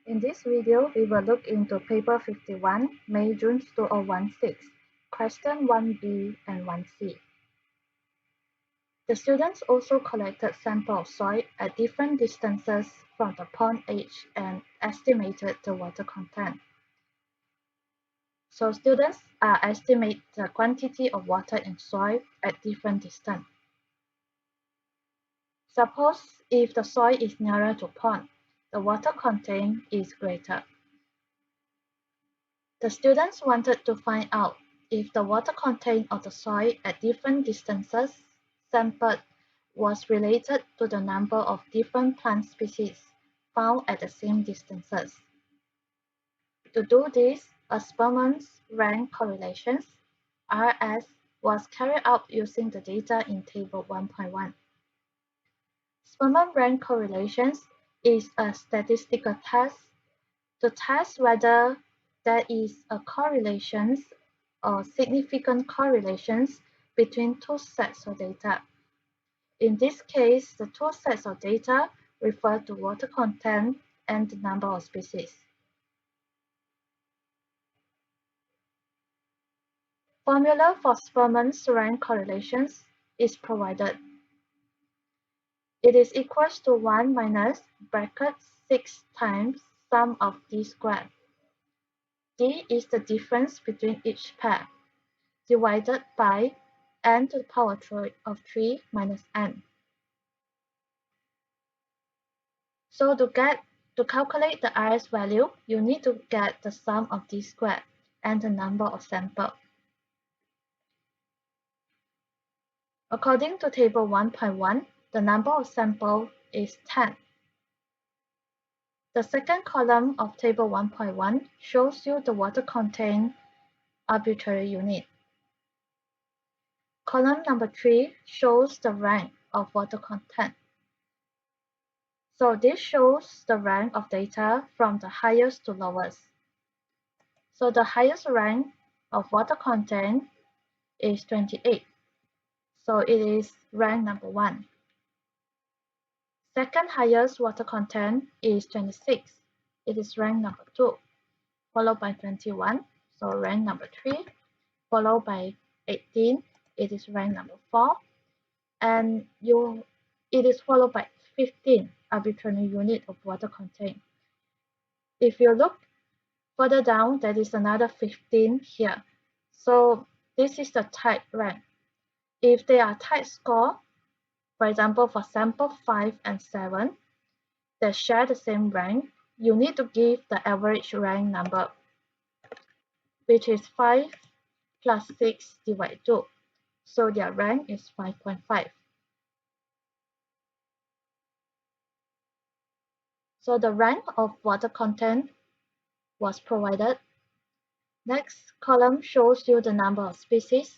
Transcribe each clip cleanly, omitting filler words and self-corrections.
In this video, we will look into paper 51, May-June 2016, question 1b and 1c. The students also collected samples of soil at different distances from the pond edge and estimated the water content. So students estimate the quantity of water in soil at different distance. Suppose if the soil is nearer to pond, the water content is greater. The students wanted to find out if the water content of the soil at different distances sampled was related to the number of different plant species found at the same distances. To do this, experiments rank correlations (RS) was carried out using the data in Table 1.1. Experiment rank correlations is a statistical test to test whether there is a correlations or significant correlations between two sets of data. In this case, the two sets of data refer to water content and the number of species. Formula for experiment rank correlations is provided. It is equals to 1 minus bracket 6 times sum of d squared. D is the difference between each pair, divided by n to the power of 3 minus n. So to calculate the RS value, you need to get the sum of d squared and the number of samples. According to Table 1.1, the number of samples is 10. The second column of Table 1.1 shows you the water content arbitrary unit. Column number 3 shows the rank of water content. So this shows the rank of data from the highest to lowest. So the highest rank of water content is 28. So it is rank number 1. Second highest water content is 26. It is rank number 2, followed by 21, so rank number 3, followed by 18, it is rank number 4, and it is followed by 15 arbitrary unit of water content. If you look further down, there is another 15 here. So this is the tight rank. If they are tight score, for example, for sample 5 and 7, that share the same rank, you need to give the average rank number, which is 5 plus 6 divided 2. So their rank is 5.5. So the rank of water content was provided. Next column shows you the number of species.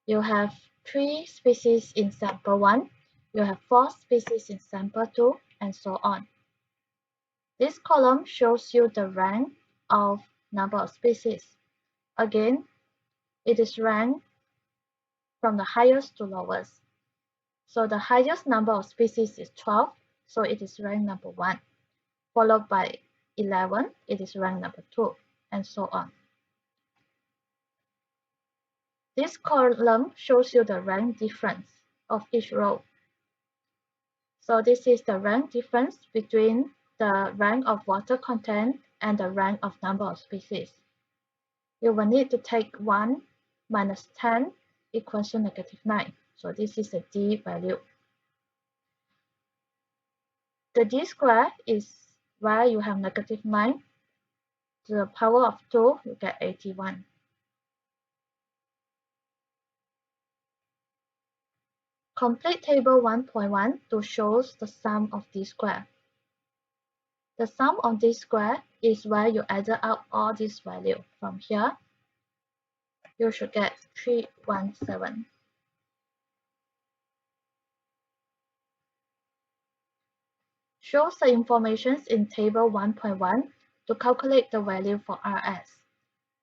You have 3 species in sample 1, you have 4 species in sample 2, and so on. This column shows you the rank of number of species. Again, it is ranked from the highest to lowest. So the highest number of species is 12, so it is ranked number 1, followed by 11, it is ranked number 2, and so on. This column shows you the rank difference of each row. So this is the rank difference between the rank of water content and the rank of number of species. You will need to take 1 minus 10 equals to negative 9. So this is the D value. The D squared is where you have negative 9. To the power of 2, you get 81. Complete table 1.1 to show the sum of D squared. The sum of D squared is where you add up all these values. From here, you should get 317. Shows the information in table 1.1 to calculate the value for RS.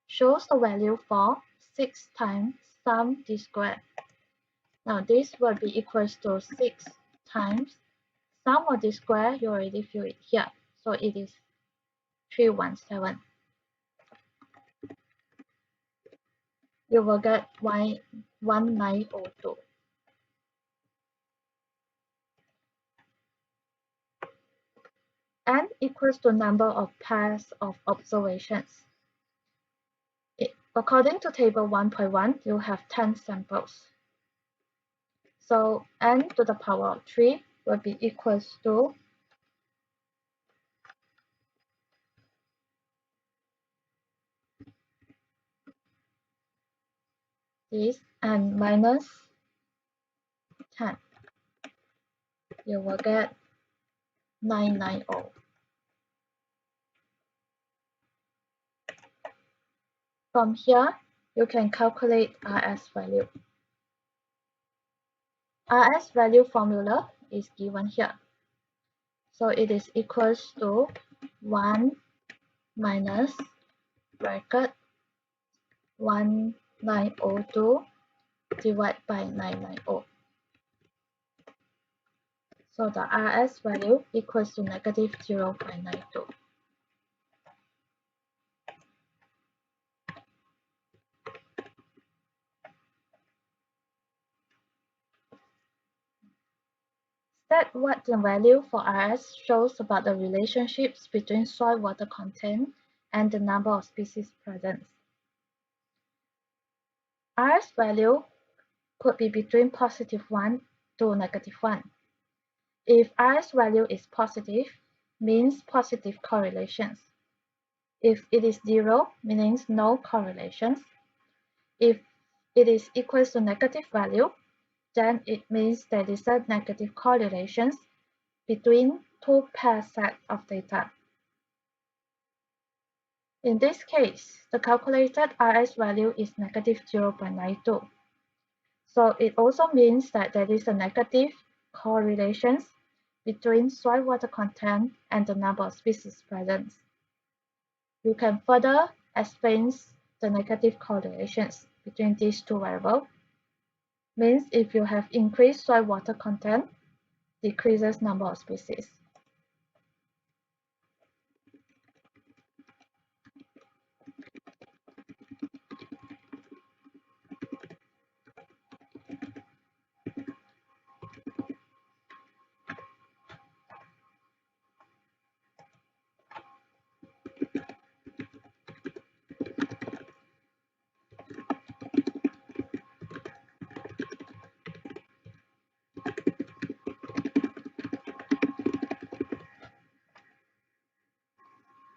Shows the value for 6 times sum D squared. Now this will be equals to 6 times sum of D squared. You already feel it here. So it is 317. You will get 1902. N equals the number of pairs of observations. According to table 1.1, you have 10 samples. So n to the power of 3 will be equals to this and minus 10. You will get 990. From here, you can calculate RS value. RS value formula is given here. So it is equals to 1 minus bracket 1902 divided by 990. So the RS value equals to negative 0.92. State what the value for RS shows about the relationships between soil water content and the number of species present. RS value could be between positive 1 to negative 1. If RS value is positive, means positive correlations. If it is 0, means no correlations. If it is equals to negative value, then it means there is a negative correlations between two pair sets of data. In this case, the calculated RS value is negative 0.92. So it also means that there is a negative correlations between soil water content and the number of species present. You can further explain the negative correlations between these two variables. Means if you have increased soil water content, decreases number of species.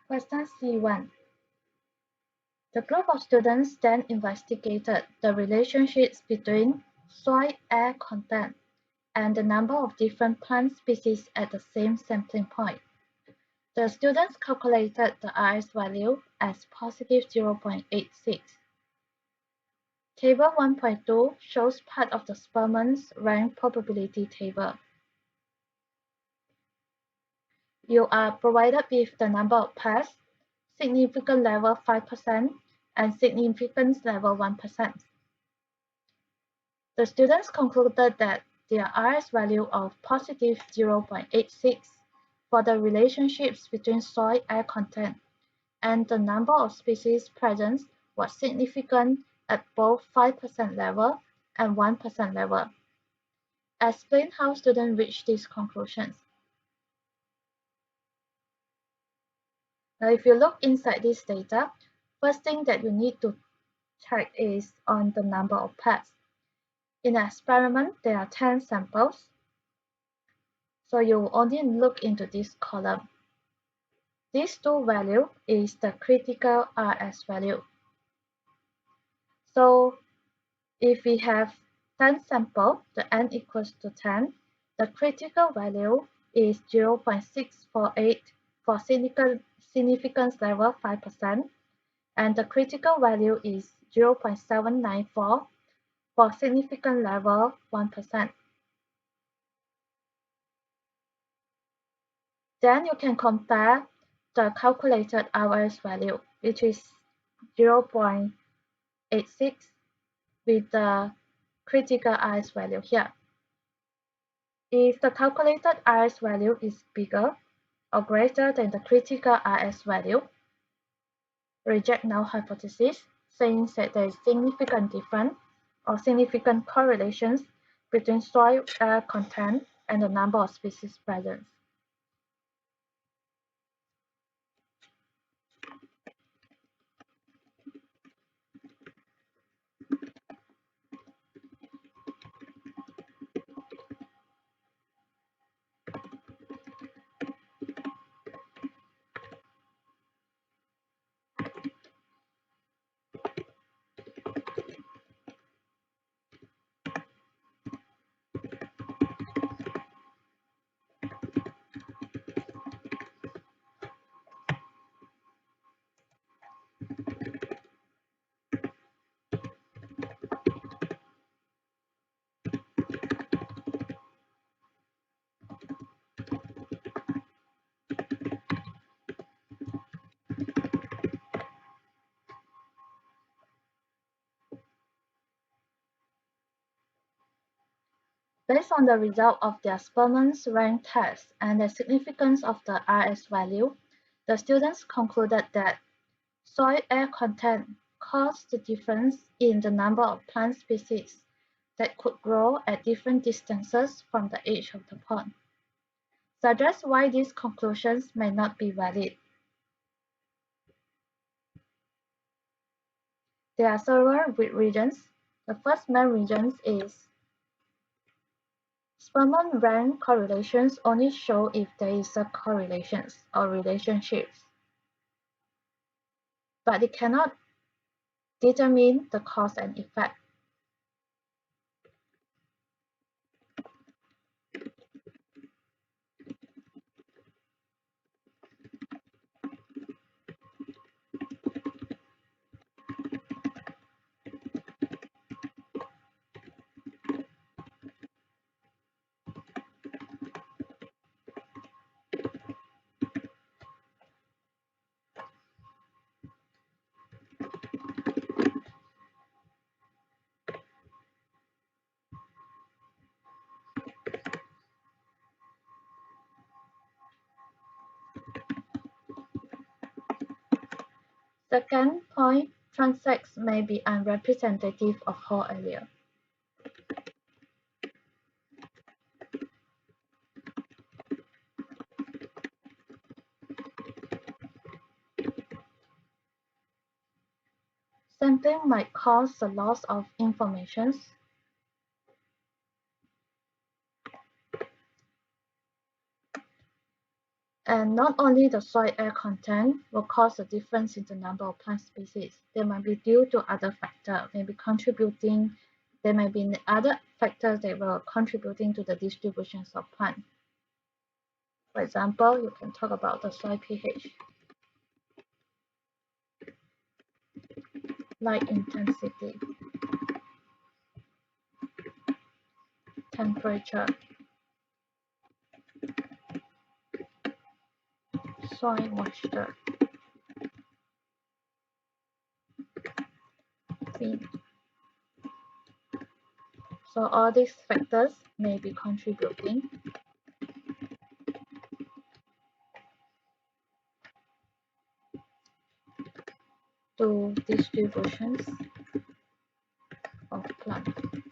Question C1. The group of students then investigated the relationships between soil air content and the number of different plant species at the same sampling point. The students calculated the RS value as positive 0.86. Table 1.2 shows part of the Spearman's rank probability table. You are provided with the number of pairs, significance level 5%, and significance level 1%. The students concluded that their RS value of positive 0.86 for the relationships between soil air content and the number of species present was significant at both 5% level and 1% level. Explain how students reached these conclusions. Now, if you look inside this data, first thing that you need to check is on the number of pairs. In an experiment, there are 10 samples, so you only look into this column. These two values is the critical RS value. So if we have 10 samples, the n equals to 10, the critical value is 0.648 for significance level 5%, and the critical value is 0.794 for significance level 1%. Then you can compare the calculated RS value, which is 0.86 with the critical RS value here. If the calculated RS value is bigger, or greater than the critical RS value, reject null hypothesis, saying that there is significant difference or significant correlations between soil air content and the number of species present. Based on the result of their Spearman's rank test and the significance of the RS value, the students concluded that soil air content caused the difference in the number of plant species that could grow at different distances from the edge of the pond. Suggests why these conclusions may not be valid. There are several reasons. The first main reason is Spearman rank correlations only show if there is a correlations or relationships, but it cannot determine the cause and effect. Second point, transects may be unrepresentative of whole area. Sampling might cause the loss of information. And not only the soil air content will cause a difference in the number of plant species, they might be due to other factors, maybe contributing, there may be other factors that were contributing to the distributions of plants. For example, you can talk about the soil pH, light intensity, temperature, soil moisture, wind. So all these factors may be contributing to distributions of plants.